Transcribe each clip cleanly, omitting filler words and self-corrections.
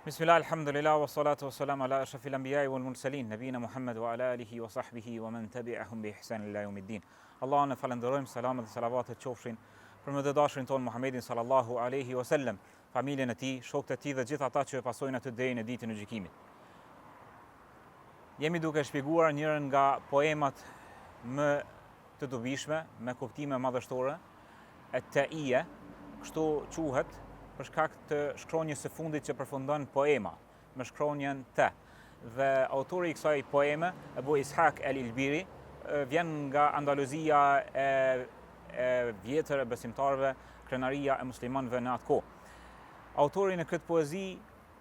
Bismillah, alhamdulillah, wa salatu wa salam ala ashrafil anbiya'i wal mursalin, nabina Muhammad wa ala alihi wa sahbihi wa man tabi'ahum bi ihsan ila yawmiddin. Allahun e falenderojmë, salamet dhe salavatet qofshin për më të dashurin ton Muhammedin sallallahu alaihi wasallam, familjen e tij, shokët e tij dhe gjithë ata që e pasojnë atë deri në ditën e gjykimit. Jemi duke shpjeguar njërin nga poemat më të dobishme, me kuptime madhështore, et-Ta'iya, kështu quhet për shkak të shkronjës së fundit që përfundon poema, me shkronjën T. Dhe autori i kësaj poeme, Abu Ishaq al-Ilbiri, vjen nga Andaluzia e vjetër e besimtarëve, krenaria e muslimanëve në atë kohë. Autori në këtë poezi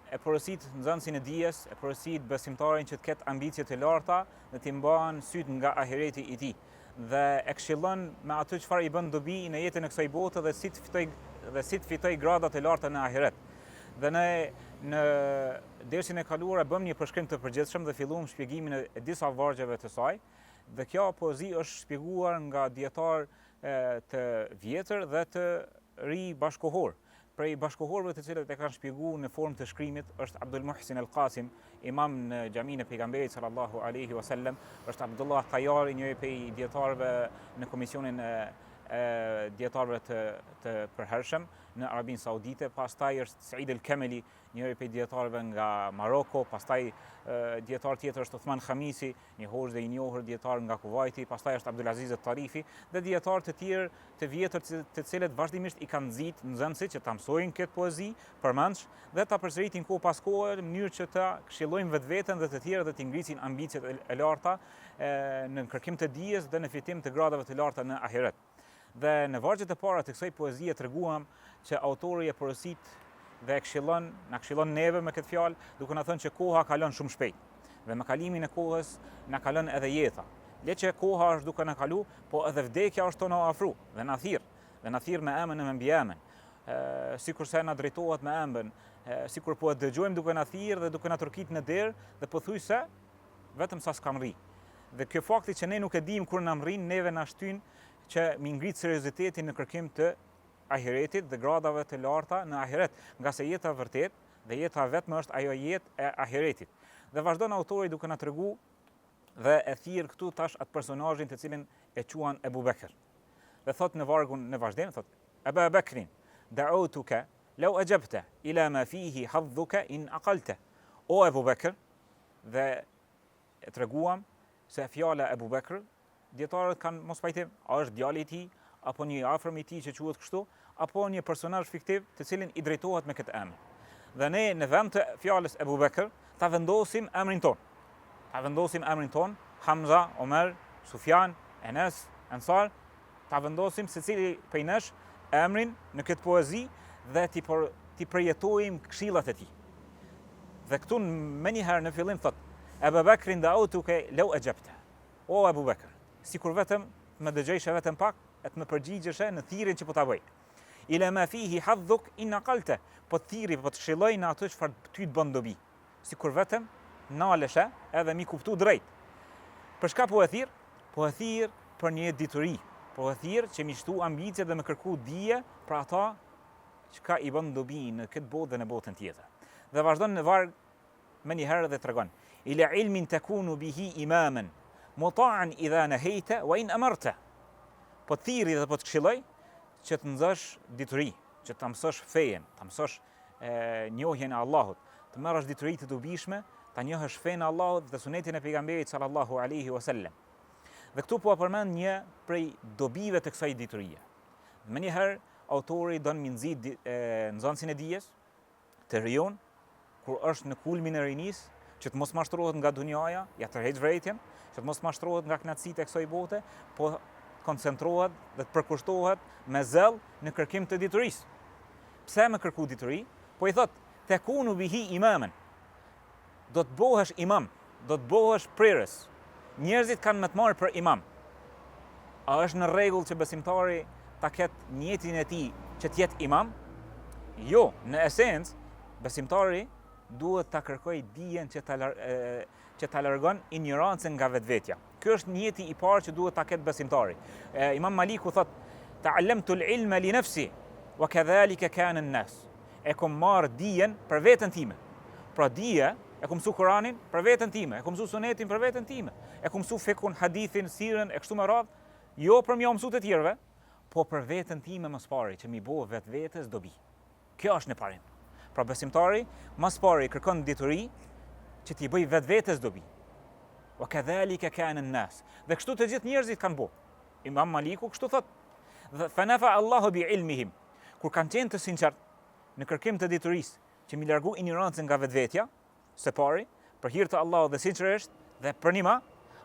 e porosit nxënësin e dijes, e porosit besimtarin që të ketë ambicie të larta dhe t'i mban syt nga ahireti i tij. Dhe e këshillon me atë çfarë i bën dobi në jetën e kësaj bote dhe si të fitoj gradat e larta në ahiret. Dhe ne në dersin e kaluar e bëm një përshkrim të përgjithshëm dhe filluam shpjegimin e disa vargjeve të saj. Dhe kjo poezi është shpjeguar nga dietar të vjetër dhe të ri bashkohor. Prej bashkohorëve të cilët e kanë shpjeguar në formë të shkrimit është Abdul Muhsin al-Qasim, imam në xhamin e pejgamberit sallallahu alaihi wasallam, është Abdullah Tayyari, një prej dietarëve në komisionin e dietarëve të përhershëm në Arabinë Saudite, pastaj është Said al-Kameli, njëri prej dietarëve nga Maroko, pastaj dietar tjetër është Uthman Khamisi, një hoxh dhe i njohur dietar nga Kuwaiti, pastaj është Abdulaziz al-Tarifi dhe dietarë të tjerë të vjetër të cilët vazhdimisht i kanë nxit nxënësit që ta mësojnë këtë poezi përmendsh dhe ta përsëritin kohë pas kohe në mënyrë që ta këshillojnë vetveten dhe të tjerë dhe të ngrisin ambicet e larta në kërkim të dijes dhe në fitim të gradave të larta në ahiret. Dhe në vargjet e para të kësaj poezie treguam që autori e porosit dhe na këshillon neve me këtë fjalë, duke na thënë që koha kalon shumë shpejt. Dhe me kalimin e kohës na kalon edhe jeta. Le që koha është duke na kalu, po edhe vdekja është të na afru dhe na thirr me emën e me mbiemën. Sikurse na drejtohet me ëmbën, sikur po e dëgjojmë duke na thirr dhe duke na turkit në derë dhe pothuajse vetëm sa s'kam rri. Dhe kjo fakti që ne nuk e dimë kur na mrin, neve na shtyn që mi ngrit seriozitetin në kërkim të ahiretit dhe gradave të larta në ahiret, nga se jeta vërtet dhe jeta vetëm është ajo jetë e ahiretit. Dhe vazhdon autori duke na tregu dhe e thirr këtu tash atë personazhin të cilin e quan Ebu Bekr. Dhe thot në vargun në vazhdim, thot: Aba Bekrin, da'utuka law ajabta ila ma fihi hadhuka in aqalta. O Ebu Bekr, dhe e treguam se fjala Ebu Bekr, dietarët kanë mos pajtim, a është djali i tij apo një afërm i tij që quhet kështu, apo një personazh fiktiv të cilin i drejtohet me këtë emër. Dhe ne në vend të fjalës Ebu Bekr ta vendosim emrin ton. Ta vendosim emrin ton, Hamza, Omer, Sufjan, Enes, Ansar, ta vendosim secili prej nesh emrin në këtë poezi dhe ti përjetojmë këshillat e tij. Dhe këtu menjëherë në fillim thot: Abu Bekrin da'utuka law ajabta. O Abu Bekr, sikur vetëm më dëgjojshe vetëm pak, e të më përgjigjeshe në thirrjen që po ta bëj. Ila ma fihi hadhuk in aqalta, po thirri, po të këshilloj në atë çfarë ty të bën dobi. Sikur vetëm naleshe edhe mi kuptu drejt. Për çka po e thirr? Po e thirr për një dituri. Po e thirr që mi shtu ambicie dhe më kërku dije për ata çka i bën dobi në këtë botë dhe në botën tjetër. Dhe vazhdon në varg më një herë dhe tregon: Ila ilmin takunu bihi imaman muta'an idha nahayta wa in amarta. Po thirri dhe po të këshilloj që të nxosh dituri, që ta mësosh fejen, ta mësosh njohjen e Allahut, të marrësh dituri të dobishme, ta njohësh fen e Allahut dhe sunetin e pejgamberit sallallahu alaihi wasallam. Dhe këtu po përmend një prej dobive të kësaj diturie. Mënjëherë autori don mi nxit nxënësin e dijes të rijon kur është në kulmin e rinis, që të mos mashtrohet nga dunjaja, ja tërheq vërejtjen, që të mos mashtrohet nga kënaqësitë e kësaj bote, po koncentrohet dhe të përkushtohet me zell në kërkim të diturisë. Pse me kërku dituri? Po i thot: takunu bihi imaman. Do të bëhesh imam, do të bëhesh prerës. Njerëzit kanë më të marrë për imam. A është në rregull që besimtari ta ketë njetin e tij që të jetë imam? Jo, në esencë besimtari duhet ta kërkojë dijen që ta largon ignorancën nga vetvetja. Ky është njeti i parë që duhet ta ketë besimtari. Imam Maliku thot: ta'allamtu al-ilma li nafsi wa kadhalika kana an-nas. E kom marr dijen për veten time. Pra dije, e ku mësu Kur'anin për veten time, e ku mësu Sunetin për veten time, e ku mësu fikun, hadithin, sirën, e kështu me radhë, jo për m'ja mësu të tjerëve, po për veten time më pari, që mi bo vetes dobi. Kjo është në parim. Pra besimtari më pari kërkon dituri që t'i bëj vetes dobi. Wa kadhalika kana an-nas. Dhe kështu të gjithë njerëzit kanë bo. Imam Maliku kështu thot. Fa nafa Allahu bi ilmihim. Kur kanë qenë të sinqert në kërkim të diturisë, që mi largu ignorancën nga vetvetja, së pari, për hir të Allahut dhe sinqerisht dhe për nima,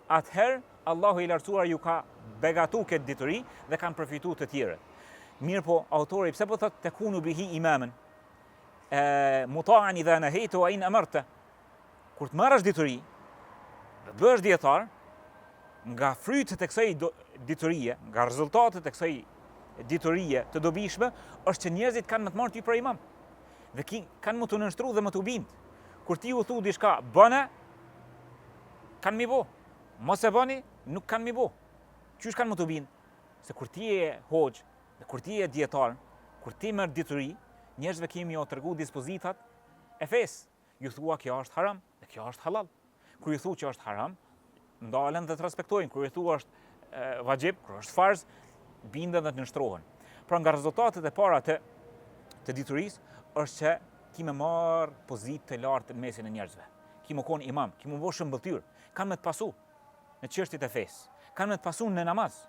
atëherë Allahu i lartësuar ju ka begatu këtë dituri dhe kanë përfitu të tjere. Mirë po, autori, pse po thot të kunu bihi imamen, muta'an idha nahaytu wa in amarta. Kur të marrësh dituri, dhe të bësh dietar, nga frytet e kësaj diturie, nga rezultatet e kësaj diturie të dobishme, është që njerëzit kanë më të marrë ty për imam. Dhe kanë më të nështru dhe më të bind. Kur ti u thu diçka, bëne, kanë mi bo. Mos e bëni, nuk kanë mi bo. Qysh kanë më të bind? Se kur ti e hoxh, dhe kur ti e dietar, kur ti merr dituri, njerëzve kemi jo tregu dispozitat e fesë. Ju thua kjo është haram dhe kjo është halal. Kur ju thu që është haram, ndalen dhe të respektojnë. Kur ju thua është vajib, kur është farz, binden dhe të nështrohen. Pra nga rezultatet e para të diturisë është që ki me marë pozitë të lartë në mesin e njerëzve. Ki me konë imam, ki me bo shëmbëltyr, kanë me të pasu në çështjet e fesë, kanë me të pasu në namaz.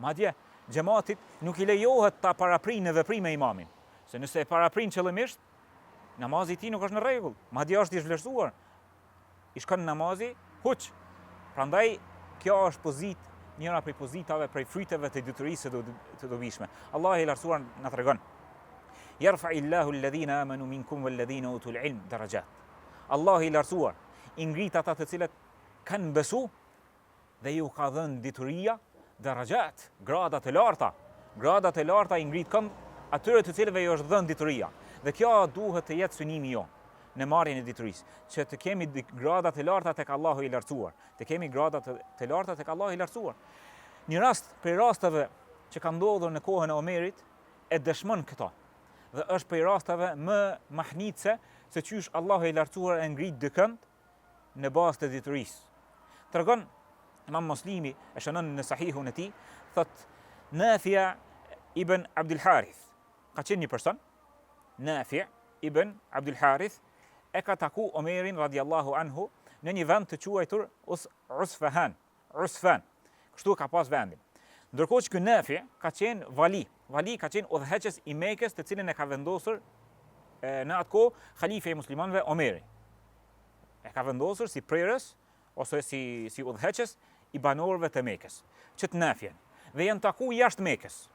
Madje, xhamatit nuk i lejohet ta paraprinë në veprim me imamin, se nëse e paraprin qëllimisht, namazi i tij nuk është në rregull, madje është i zhvlerësuar. I shkon namazi huç. Prandaj kjo është pozitë, njëra prej pozitave, prej fryteve të diturisë të dobishme. Allah i lartësuar na tregon: Yarfa'illahu alladhina amanu minkum walladhina utul ilm darajat. Allah i lartësuar i ngrit ata të cilët kanë besu dhe ju ka dhënë dituria darajat, grada të larta. Gradat e larta i ngrit kënd atyre të cilëve ju është dhënë dituria. Dhe kjo duhet të jetë synimi jon në marrjen e diturisë, që të kemi gradat e larta tek Allahu i lartësuar, të kemi gradat të larta tek Allahu i lartësuar. Një rast prej rasteve që ka ndodhur në kohën e Omerit e dëshmon këto. Dhe është prej rasteve më mahnitse se qysh Allahu i lartësuar e ngrit dikën në bazë të diturisë. Tregon Imam Muslimi, e shënon në Sahihun e tij, thot Nafi' ibn Abdul Harith. Ka qenë një person, Nafi' ibn Abdul Harith, e ka taku Omerin radiallahu anhu në një vend të quajtur Usfan. Kështu ka pas vendin. Ndërkohë që ky Nafi' ka qenë vali. Vali ka qenë udhëheqës i Mekës, të cilin e ka vendosur në atë kohë halife i muslimanëve Omeri. E ka vendosur si prerës ose si udhëheqës i banorëve të Mekës, që të Nafi'en. Dhe janë taku jashtë Mekës.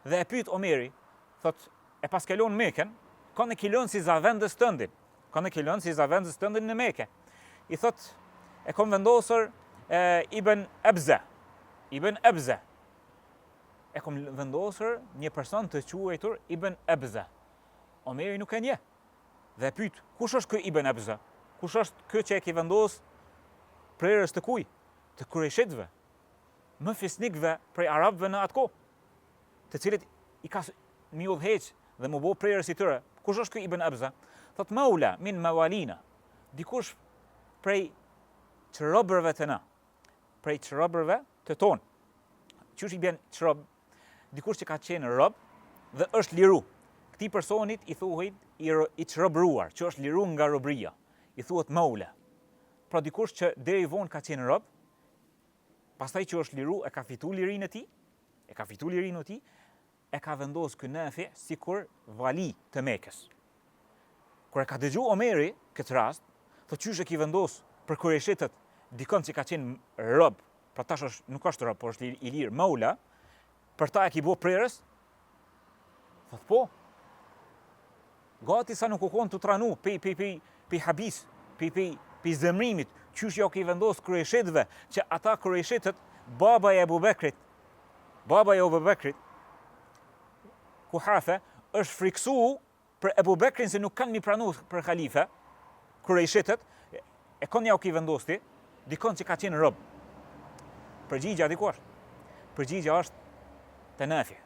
Dhe e pyet Omeri, thot, e pas kalon Mekën, ka në kilon si za vendës tëndin. Ka në kilon si za vendës tëndin në Mekë. I thot, e kom vendosur Ibn Abza. Ibn Abza. E kom vendosur një person të quajtur Ibn Abza. Omeri nuk e nje. Dhe pyet, kush është ky Ibn Abza? Kush është ky që e ki vendos prerës të kuj? Të Kurejshitëve, më fisnikëve prej arabëve në atë kohë, të cilët i ka mi udhëheq dhe më bo prerës i tyre. Kush është ky Ibn Abza? Thot maula min mawalina, dikush prej çrobërve të na, prej çrobërve të tonë. Qysh i bjen çrob? Dikush që ka qenë rob dhe është liru. Këtij personit i thuhet i çrobruar, që është liru nga robria. I thuhet maula. Pra dikush që deri vonë ka qenë rob, pastaj që është liru, e ka fitu lirinë e tij, e ka vendosur ky Nafi' sikur vali të Mekës. Kur e ka dëgju Omeri këtë rast, thotë qysh e ki vendos për Kurejshitët dikon që ka qenë rob, pra tash nuk është rob, por është i lirë, maula, për ta e ki bo prerës? Thotë po. Gati sa nuk u konë të tranu pi habis, pi zemrimit, qysh jo ki vendos Kurejshitëve, që ata Kurejshitët, baba e Abu Bekrit, Kuhafe, është friksu për Abu Bekrin se nuk kanë mi pranu për khalife, Kurejshitët, e konë ja u ki vendosti, dikon që ka qenë rob. Përgjigja dikush. Përgjigja është të Nafi'.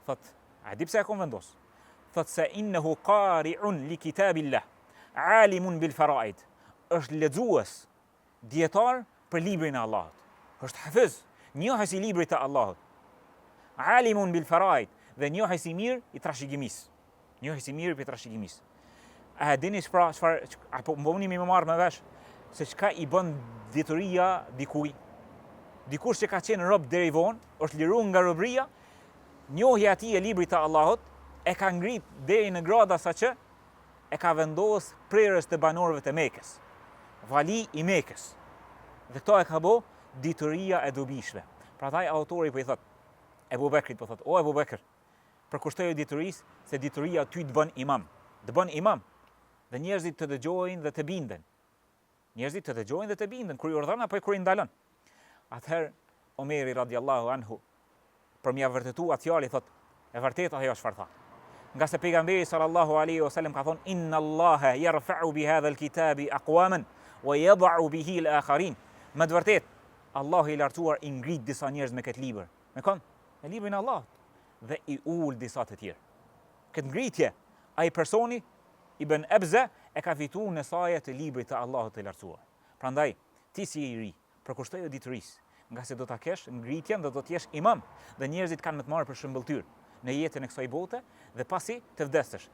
Thot, a di pse e konë vendos? Thot se innehu qari'un li kitabillah. alimun bil faraid, është lexues, dietar për librin e Allahut. Është hafiz, njohës i librit të Allahut. Alimun bil faraid, dhe njohës i mirë i trashëgimisë. Njohës i mirë për trashëgimisë. A dini çfarë apo mboni më marr me vesh se çka i bën dituria dikujt? Dikush që ka qenë rob deri vonë, është liruar nga robëria, njohja e tij e librit të Allahut e ka ngrit deri në grada saqë e ka vendos prerës të banorëve të Mekës. Vali i Mekës. Dhe këto e ka bë dituria e dobishme. Prandaj autori po i thot Ebu Bekrit po thot, o Ebu Bekr, përkushtoju diturisë se dituria ty të bën imam. Të bën imam. Dhe njerëzit të dëgjojnë dhe të binden. Njerëzit të dëgjojnë dhe të binden kur i urdhon apo kur i ndalon. Atëherë Omeri radiallahu anhu për m'ia vërtetuar atë fjalë thot, e vërtetë ajo çfarë tha. Nga se pejgamberi sallallahu alaihi wasallam ka thonë inna Allaha yarfa'u bi hadha al-kitabi aqwaman wa yad'u bihi al-akharin. Me të vërtetë Allahu i lartësuar i ngrit disa njerëz me këtë libër. Me kon? Me librin e Allahut dhe i ul disa të tjerë. Këtë ngritje ai personi Ibn Abza e ka fituar në saje të librit të Allahut të lartësuar. Prandaj ti si i ri, përkushtoje diturisë, nga se do ta kesh ngritjen dhe do të jesh imam dhe njerëzit kanë më të marrë për shembulltyr në jetën e kësaj bote dhe pasi të vdesësh.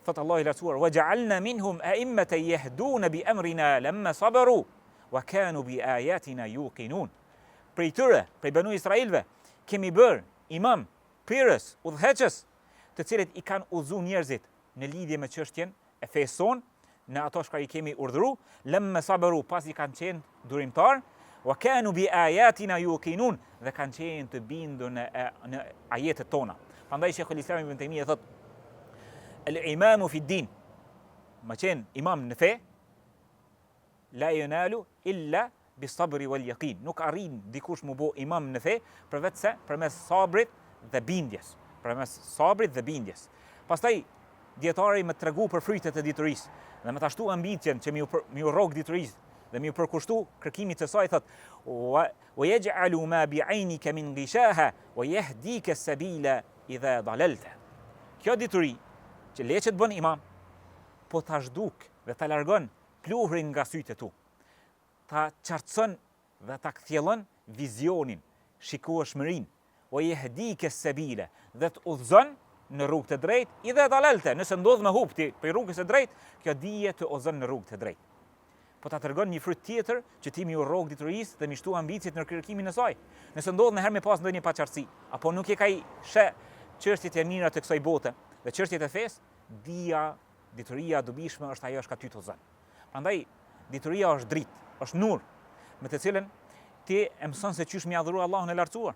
Thot Allahu i lartësuar: "Wa ja'alna minhum a'immatan yahduna bi amrina lamma sabaru wa kanu bi ayatina yuqinun." Prej tyre, prej Banu Israilve, kemi bërë imam, pirës, udhëheqës, të cilët i kanë udhëzuar njerëzit në lidhje me çështjen e fesë son, në ato që i kemi urdhëruar, lamma sabaru, pasi kanë qenë durimtar, wa kanu bi ayatina yuqinun, dhe kanë qenë të bindur në ajetet tona. Prandaj Sheikhul Islam Ibn Taymija thot: "El-imamu fi din", ma qenë imam në fe, la yunalu illa bis-sabri wal-yaqin. Nuk arrin dikush mu bo imam në fe përveç se përmes sabrit dhe bindjes. Përmes sabrit dhe bindjes. Pastaj dietari më tregu për frytet e diturisë dhe më tashtu ambicien që mi u rrog diturisë dhe mi u përkushtu kërkimit të saj, thot: "Wa yaj'alu ma bi'aynika min ghishaha wa yahdika as-sabila idha dalalta." Kjo dituri që leqet bën imam, po ta zhduk dhe ta largon pluhrin nga sytë tu. Ta qartëson dhe ta kthjellon vizionin, shikueshmërinë, wa yahdika as-sabila, dhe të udhëzon në rrugë të drejtë, idha dalalta, nëse ndodh me hupti për rrugës së drejtë, kjo dije të udhëzon në rrugë të drejtë. Po ta tregon një fryt tjetër që ti mi u rrog diturisë dhe mi shtu ambicit në kërkimin e saj. Nëse ndodh në herë me pas ndonjë paqartësi, apo nuk e ka i sheh çështjet e mira të kësaj bote dhe çështjet e fesë, dituria dobishme është ajo që ka ty të udhëzon. Prandaj dituria është dritë, është nur, me të cilën ti e mëson se çysh mi adhuru Allahun e lartësuar.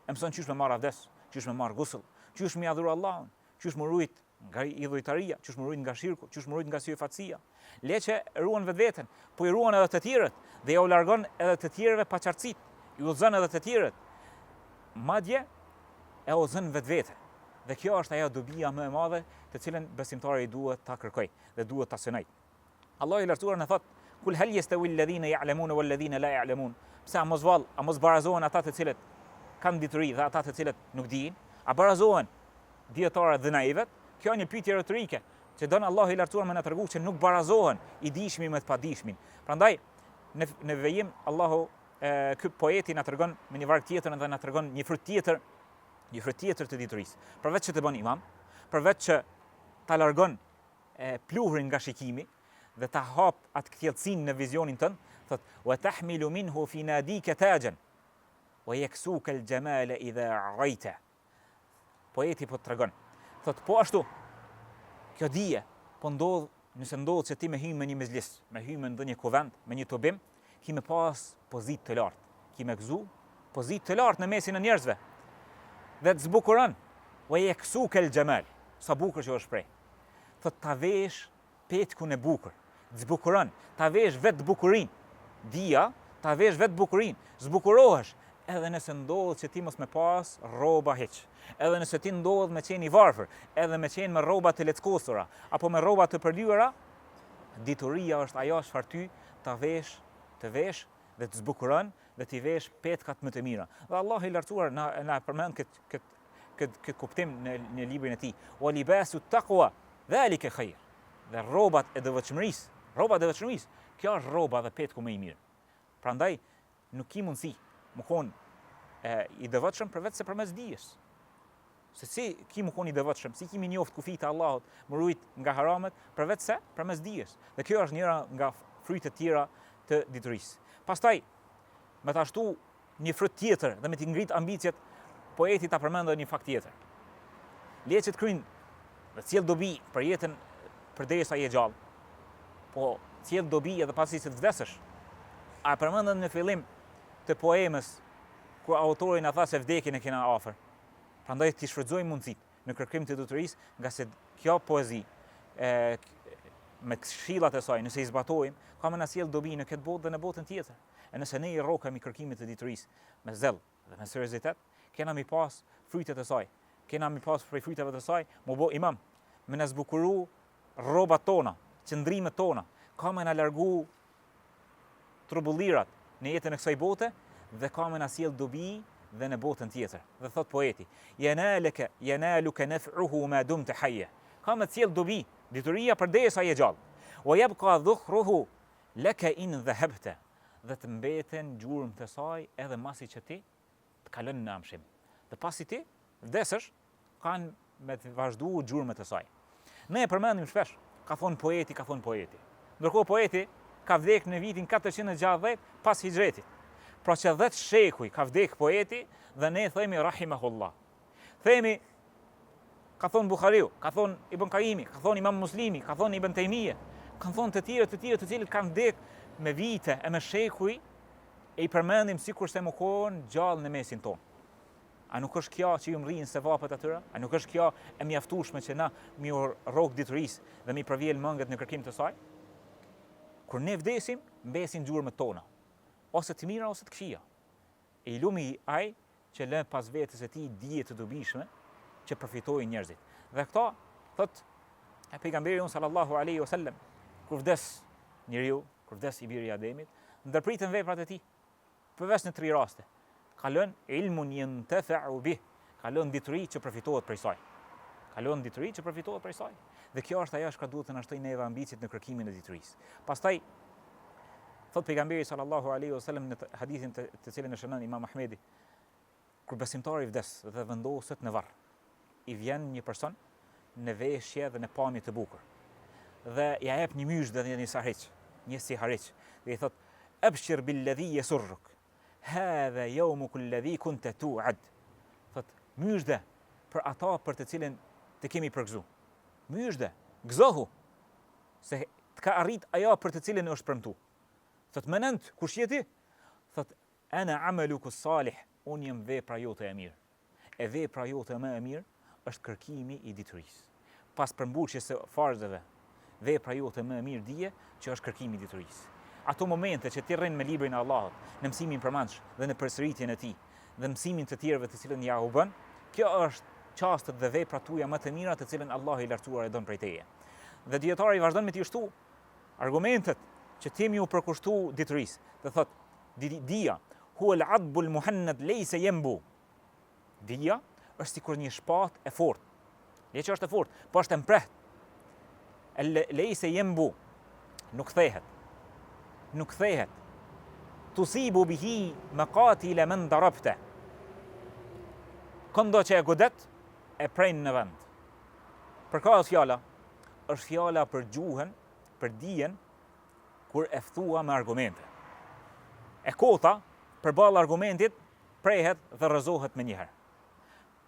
E mëson çysh me marr avdes, çysh me marr gusull, çysh mi adhuru Allahun, çysh më rujt nga idhujtaria, çysh më rujt nga shirku, çysh më rujt nga syfatësia. Leçe ruan vetveten, po i ruan edhe të tjerët dhe ja u largon edhe të tjerëve paqartësit, i udhëzon edhe të tjerët. Madje e udhëzon vetveten. Dhe kjo është ajo dobia më e madhe të cilën besimtari duhet ta kërkojë dhe duhet ta synojë. Allahu i lartësuar na thot: "Kul hal yastawi alladhina ya'lamuna wal ladhina la ya'lamun." Pse a mos barazohen ata të cilët kanë dituri dhe ata të cilët nuk dinë? A barazohen dietarët dhe naivët? Kjo është një pyetje retorike që don Allahu i lartësuar më na tregu që nuk barazohen i dishmi me të padishmin. Prandaj në vejim Allahu ky poeti na tregon me një varg tjetër dhe na tregon një fryt tjetër të diturisë. Përveç që të bën imam, përveç që ta largon pluhrin nga shikimi dhe ta hap atë kthjellësinë në vizionin tënd, thot: "Wa tahmilu minhu fi nadika tajan wa yaksuka al-jamala idha arayta." Poeti po tregon, thot po ashtu kjo dije po ndodh nëse ndodh që ti me hyjmë në një mezhlis, me hyjmë në ndonjë kuvend, me një tubim, ki me pas pozitë të lartë, ki me gëzu pozitë të lartë në mesin e njerëzve. Dhe të zbukuron, wa yaksuka al-jamal, sa bukur që është prej. Thot ta vesh petkun e bukur, të zbukuron, ta vesh vetë bukurinë. Dia, ta vesh vetë bukurinë, zbukurohesh, edhe nëse ndodh që ti mos me pas rroba hiç. Edhe nëse ti ndodh me qenë i varfër, edhe me qenë me rroba të leckosura, apo me rroba të përlyera, dituria është ajo çfarë ty ta vesh, të vesh dhe të zbukuron dhe t'i vesh petkat më të mira. Dhe Allah i lartësuar na përmend këtë kuptim në librin e tij. Wa libasu taqwa dhalika khair. dhe rrobat e devotshmërisë. Rroba e devotshmërisë, kjo është rroba dhe petku më i mirë. Prandaj nuk ki mundësi më kon i devotshëm përveç se përmes dijes. Se si ki më kon i devotshëm, si kimi njoft kufit e Allahut, më rujt nga haramet, përveç se përmes dijes. Dhe kjo është njëra nga frytet tjera të diturisë. Pastaj, me ta shtu një fryt tjetër dhe me t'i ngrit ambicjet, poeti ta përmendë një fakt tjetër. Le që të kryjnë dhe cjell dobi për jetën përderisa je gjallë, po cjell dobi edhe pasi se të vdesësh. A e përmendën në fillim të poemës kur autori na tha se vdekjen e kena afër. Prandaj ti shfrytëzoj mundësitë në kërkim të diturisë, nga se kjo poezi me këshillat e saj, nëse i zbatojmë, ka më na sjell dobi në këtë botë dhe në botën tjetër. E nëse ne i rrokemi kërkimit të diturisë me zell dhe me seriozitet, kena mi pas frytet e saj. Kena mi pas prej fryteve të saj, më bo imam, me na zbukuru rrobat tona, qëndrimet tona, ka me na largu trubullirat në jetën e kësaj bote dhe ka me na sjell dobi dhe në botën tjetër. Dhe thot poeti, yanaluka naf'uhu ma dumta hayya. Ka me sjell dobi, dituria përderisa je gjallë. Wa yabqa dhukhruhu laka in dhahabta. Dhe të mbeten gjurmë të saj edhe masi që ti të kalon në amshim. Dhe pasi ti vdesësh, kanë me të vazhdu gjurmët e saj. Ne e përmendim shpesh, ka thonë poeti. Ndërkohë poeti ka vdek në vitin 460 pas hijretit. Pra që 10 shekuj ka vdek poeti dhe ne themi rahimahullah. Themi, ka thonë Bukhariu, ka thonë Ibn Qayyimi, ka thonë Imam Muslimi, ka thonë Ibn Taymije, kanë thonë të tjerë të cilët kanë vdek me vite e me shekuj, e i përmendim sikur se më konë gjallë në mesin tonë. A nuk është kjo që ju më rrinë se vapët atyra? A nuk është kjo e mjaftueshme që na mi rrok diturisë dhe mi përvjell mëngët në kërkim të saj? Kur ne vdesim, mbesin gjurmët tona, ose të mira ose të këqija. E i lumi ai që lë pas vetes e tij dije të dobishme që përfitojnë njerëzit. Dhe këta, thot e pejgamberi sallallahu alaihi wasallam, kur vdes njeriu, kur vdes i biri i Ademit, ndërpritën veprat e tij, përveç në 3 raste. Ka lënë ilmun yantafa'u bih, ka lënë dituri që përfitohet prej saj. Dhe kjo është ajo që duhet të na shtojë neve ambicit në kërkimin e diturisë. Pastaj thot pejgamberi sallallahu alaihi wasallam në hadithin të cilin e shënon Imam Ahmedi, kur besimtari vdes dhe vendoset në varr, i vjen një person në veshje dhe në pamje të bukur. Dhe ja jep një mysh dhe një si harriç, dhe i thot: "Abshir billadhi yasurruk. Hadha yawmuka alladhi kunta tu'ad." Thot, myshde për ata për të cilin të kemi përgëzu. Myshde, gëzohu se të ka arrit ajo për të cilin është premtu. Thot, menend, kush je ti? Thot, ana amaluku salih, unë jam vepra jote e mirë. E vepra jote më e mirë është kërkimi i diturisë. Pas përmbushjes së farzeve, vepra jote më e mirë dije që është kërkimi i diturisë. Ato momente që ti rrin me librin e Allahut, në mësimin përmendsh dhe në përsëritjen e tij, dhe mësimin të tjerëve të cilën ja u bën, kjo është çastet dhe veprat tuaja më të mira të cilën Allahu i lartësuar e don prej teje. Dhe dietari vazhdon me t'i shtu argumentet që ti më u përkushtu diturisë. Dhe thot, dia huwa al-'adbu al-muhannad laysa yanbu. Dia është sikur një shpatë e fortë. Le që është e fortë, po është e mprehtë. Laysa yanbu, nuk kthehet. Tusibu bihi maqatila man darabta. Këndo që e godet, e prejnë në vend. Për ka është fjala? Është fjala për gjuhën, për dijen, kur e fthua me argumente. E kota, përballë argumentit, prehet dhe rrëzohet me njëherë.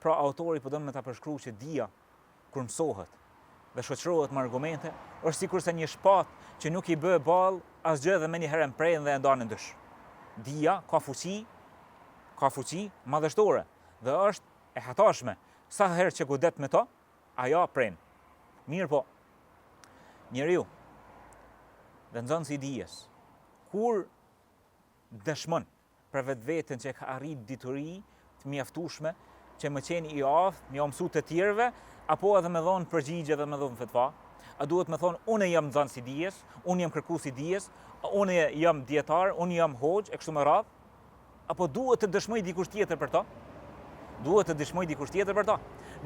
Pra autori po don me ta përshkruaj që dia, kur mësohet dhe shoqërohet me argumente, është sikur se një shpatë që nuk i bë ballë asgjë dhe me njëherë e prejnë dhe e ndan në dysh. Dia ka fuqi madhështore dhe është e hatashme. Sa herë që godet me to, ajo pren. Mirë po, njeriu dhe nxënësi i dijes, kur dëshmon për vetveten që ka arrit dituri të mjaftueshme, që më qeni i aftë, më mësu të tjerëve, apo edhe me dhonë përgjigje dhe me dhonë fetva, a duhet me thonë, unë jam nxënës i dijes, unë jam kërkues i dijes, unë jam dietar, unë jam hoxh, e kështu me radhë, apo duhet të dëshmoj dikush tjetër për to?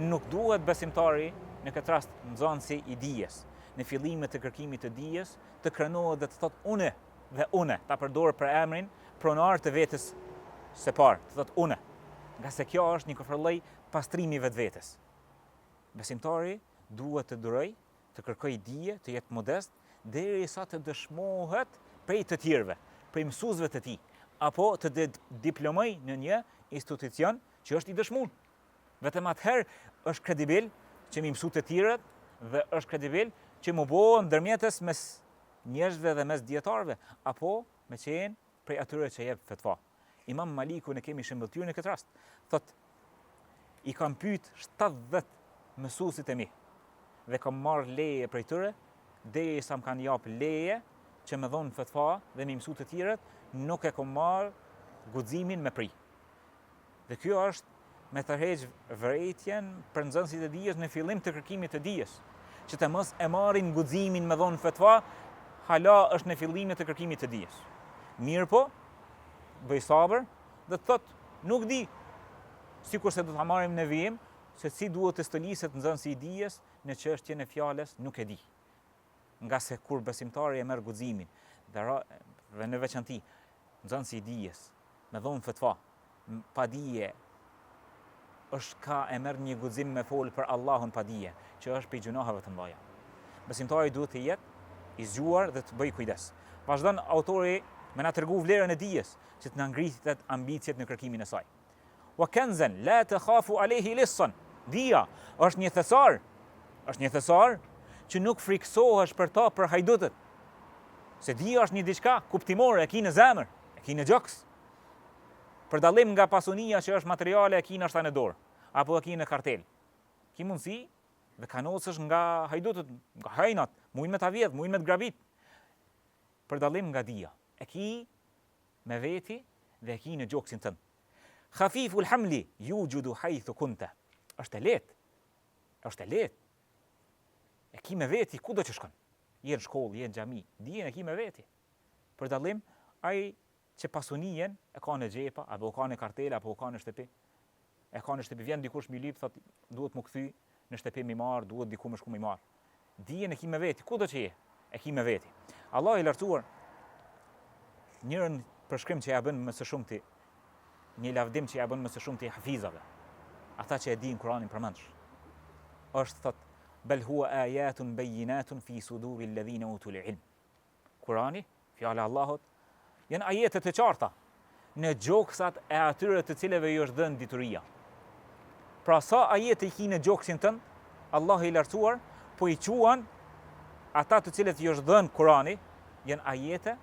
Nuk duhet besimtari në këtë rast nxënësi i dijes, në fillimet të kërkimit të dijes, të krenohet dhe të thot une, ta përdorë për emrin pronar të vetës së parë, të thot une. Nga se kjo është një lloj pastrimi vetvetes. Besimtari duhet të duroj, të kërkoj dije, të jetë modest, derisa të dëshmohet prej të tjerëve, prej mësuesve të tij, apo të diplomoj në një institucion që është i dëshmuar. Vetëm atëherë është kredibil që mi mësu të tjerët dhe është kredibil që mu bëhen ndërmjetës mes njerëzve dhe mes dietarëve, apo me qenë prej atyre që jep fetva. Imam Maliku ne kemi shembulltyr në këtë rast. Thot, i kam pyet 70 mësuesit e mi dhe kam marrë leje prej tyre, derisa më kanë jap leje që më dhon fetva dhe më mësu të tjerët, nuk e kam marrë guximin me pri. Dhe kjo është me tërheq vërejtjen për nxënësit e dijes në fillim të kërkimit të dijes, që të mos e marrin guximin me dhon fetva, hala është në fillimin të kërkimit të dijes. Mirë po, bëj sabër dhe të thot, nuk di, sikur se do ta marrim në vijim, se si duhet të stëliset nxënësi i dijes në çështjen e fjalës, nuk e di. Nga se kur besimtari e merr guximin dhe në veçanti nxënësi i dijes me dhon fetva, pa dije, është ka e merr një guxim me fol për Allahun pa dije, që është për gjunaheve të mëdha. Besimtari duhet të jetë i zgjuar dhe të bëj kujdes. Vazhdon autori me na tregu vlerën e dijes, që të na ngritet ambicjet në kërkimin e saj. Wa kanzan la takhafu alayhi lissan. Dia është një thesar që nuk friksohesh për ta për hajdutët. Se dia është një diçka kuptimore, e ki në zemër, e ki në gjoks. Për dallim nga pasunia që është materiale, e ki në ashta në dorë, apo e ki në kartel. Ki mundësi dhe kanosësh nga hajdutët, nga hajnat, mujnë me ta vjedh, mujnë me të grabit. Për dallim nga dia, e ki me veti dhe e ki në gjoksin tënd. Khafiful hamli yujudu haythu kunta. Është e lehtë. E ki me veti kudo që shkon. Je në shkollë, je në xhami, dijen e ki me veti. Për dallim ai që pasunien e ka në xhepa, apo ka në kartela, apo ka në shtëpi. E ka në shtëpi, vjen dikush mi lyp, thot duhet më kthy në shtëpi mi marr, duhet diku më shku mi marr. Dijen e ki me veti, kudo që je, e ki me veti. Allah i lartësuar njërën përshkrim që ja bën më së shumti, një lavdim që ja bën më së shumti hafizave, ata që e dinë Kur'anin përmendsh. Është thot bel huwa ayatun bayyinatun fi suduri alladhina utul ilm. Kur'ani, fjala e Allahut, janë ajete të qarta në gjoksat e atyre të cilëve ju është dhënë dituria. Pra sa ajete i ki në gjoksin tënd, Allahu i lartësuar po i quan ata të cilët ju është dhënë Kur'ani, janë ajete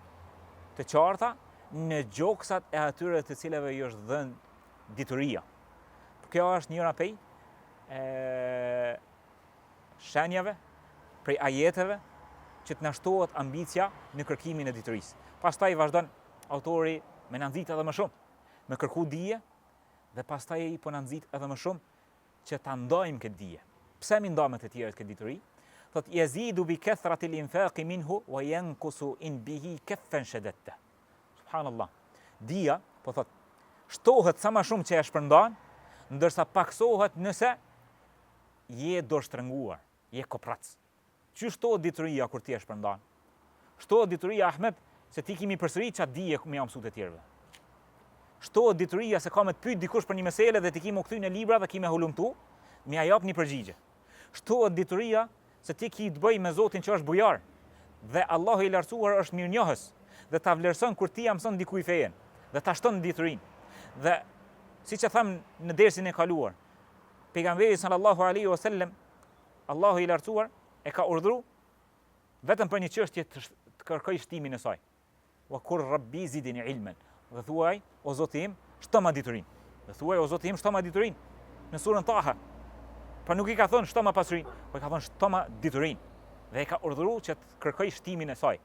të qarta në gjoksat e atyre të cilëve ju është dhënë dituria. Kjo është njëra prej shenjave, prej ajeteve që të na shtohet ambicia në kërkimin e diturisë. Pastaj vazhdon autori me na nxit edhe më shumë, me kërku dije dhe pastaj ai po na nxit edhe më shumë që ta ndajmë këtë dije. Pse mi ndajmë të tjerët këtë dituri? Thot yazidu bi kathrati al-infaqi minhu wa yanqusu in bihi kaffan shadatta. Subhanallah. Dija, po thot, shtohet sa më shumë që e shpërndan, ndërsa paksohet nëse je dorështrënguar, je koprac. Që shtohet dituria kur ti e shpërndan? Shtohet dituria, Ahmed, se ti kimi përsërit çat dije ku më jam mësuar të tjerëve. Shtohet dituria se ka me të pyet dikush për një mesele dhe ti kimi u kthy në libra dhe kimi hulumtu, më ja jap një përgjigje. Shtohet dituria se ti ki të bëj me Zotin që është bujar dhe Allahu i lartësuar është mirënjohës dhe ta vlerëson kur ti ja mëson dikujt fejen dhe ta shton diturinë. Dhe siç e tham në dersin e kaluar, pejgamberi sallallahu alaihi wasallam, Allahu i lartësuar e ka urdhëruar vetëm për një çështje të kërkoj shtimin e saj. Wa kur rabbi zidni ilman. Dhe thuaj, o Zoti im, shto ma diturinë. Dhe thuaj, o Zoti im, shto ma diturinë. Në surën Taha. Pra nuk i ka thënë shto ma pasurinë, po i ka thënë shto ma diturinë. Dhe e ka urdhëruar që të kërkoj shtimin e saj.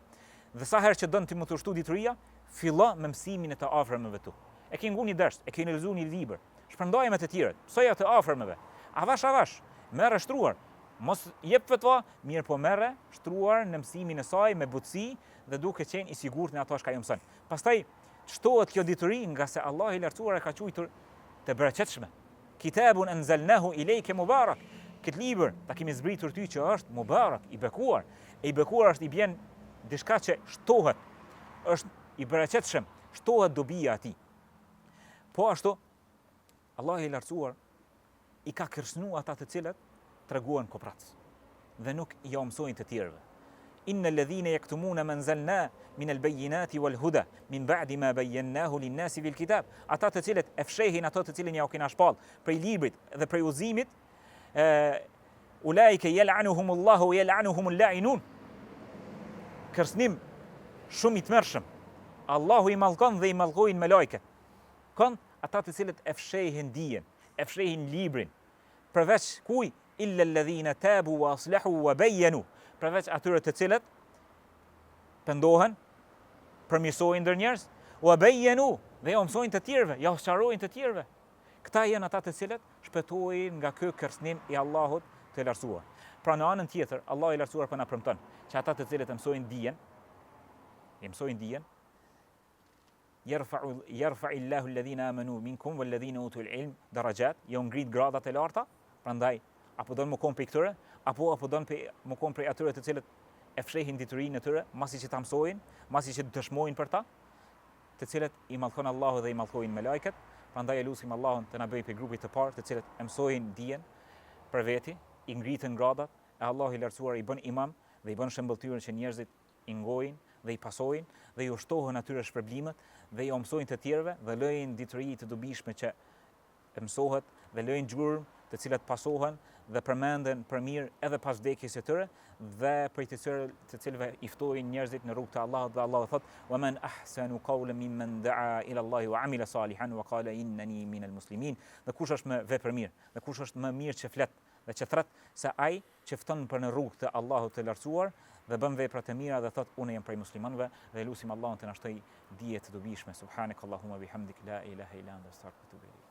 Dhe sa herë që don ti më të shtu dituria, fillo me mësimin e të afërmëve tu. E ke ngu një ders, e ke lexuar një libër, shpërndaje me të tjerët, psoja të afërmëve. Avash, merre shtruar. Mos jep fatva, mirë po merre shtruar në mësimin e saj me butësi dhe duke qenë i sigurt në ato që ai mëson. Pastaj shtohet kjo dituri nga se Allah i lartësuar e ka quajtur të bereqetshme. Kitabun anzalnahu ilayka mubarak. këtë libër ta kemi zbritur ty që është mubarak, i bekuar. E i bekuar është i bjen diçka që shtohet, është i bereqetshëm, shtohet dobia e tij. Po ashtu, Allah i lartësuar i ka kërcënuar ata të cilët treguan koprac dhe nuk i mësojnë të tjerëve. Inna alladhina yaktumuna ma anzalna min albayinati walhuda min ba'di ma bayyanahu lin-nasi fil kitab. Ata të cilët e fshehin ato të cilin ja u kena shpall prej librit dhe prej udhëzimit, ulaika yal'anuhumullahu wa yal'anuhumul la'inun. Kërcënim shumë i tmerrshëm. Allahu i mallkon dhe i mallkojnë me lajket. Kanë ata të cilët e fshehin dijen, e fshehin librin. Përveç kuj? Illa alladhina tabu wa aslahu wa bayyanu. Përveç atyre të cilët pendohen, përmirësojnë ndër njerëz, wa bayyanu, dhe ja mësojnë të tjerëve, ja sqarojnë të tjerëve. Këta janë ata të cilët shpëtojnë nga ky kërcënim i Allahut të lartësuar. Pra në anën tjetër, Allahu i lartësuar po na premton që ata të cilët mësojnë dijen, yarfa'illahu alladhina amanu minkum walladhina utul ilm darajat, jo ngrit gradat e larta, prandaj apo don më kon për këtyre, apo don më kon për atyre të cilët e fshehin diturinë e tyre, masi që ta mësojnë, masi që dëshmojnë për ta, të cilët i mallkon Allahu dhe i mallkojnë me lajket. Prandaj e lutim Allahun të na bëjë për grupit të parë të cilët e mësojnë dijen për veti, i ngritën gradat, e Allahu i lartësuar i bën imam dhe i bën shembulltyrën që njerëzit i ngojnë dhe i pasojnë dhe i ushtohen atyre shpërblimet dhe i mësojnë të tjerëve dhe lëjnë dituri të dobishme që mësohet dhe lëjnë gjurmë të cilat pasohen dhe përmenden për mirë edhe pas vdekjes së tyre dhe për të cilëve i ftojnë njerëzit në rrugë të Allahut dhe Allahu thotë: "Wa man ahsanu qawlan mimman da'a ila Allahi wa 'amila salihan wa qala innani minal muslimin." Dhe kush është më vepër mirë, dhe kush është më mirë që flet dhe që thret se ai që fton për në rrugë të Allahut të lartësuar dhe bën vepra të mira dhe thot unë jam prej muslimanëve, dhe lutim Allahun të na shtoj dije të dobishme. Subhanakallahumma bihamdik la ilaha illa anta astaghfiruka wa atubu ilayk.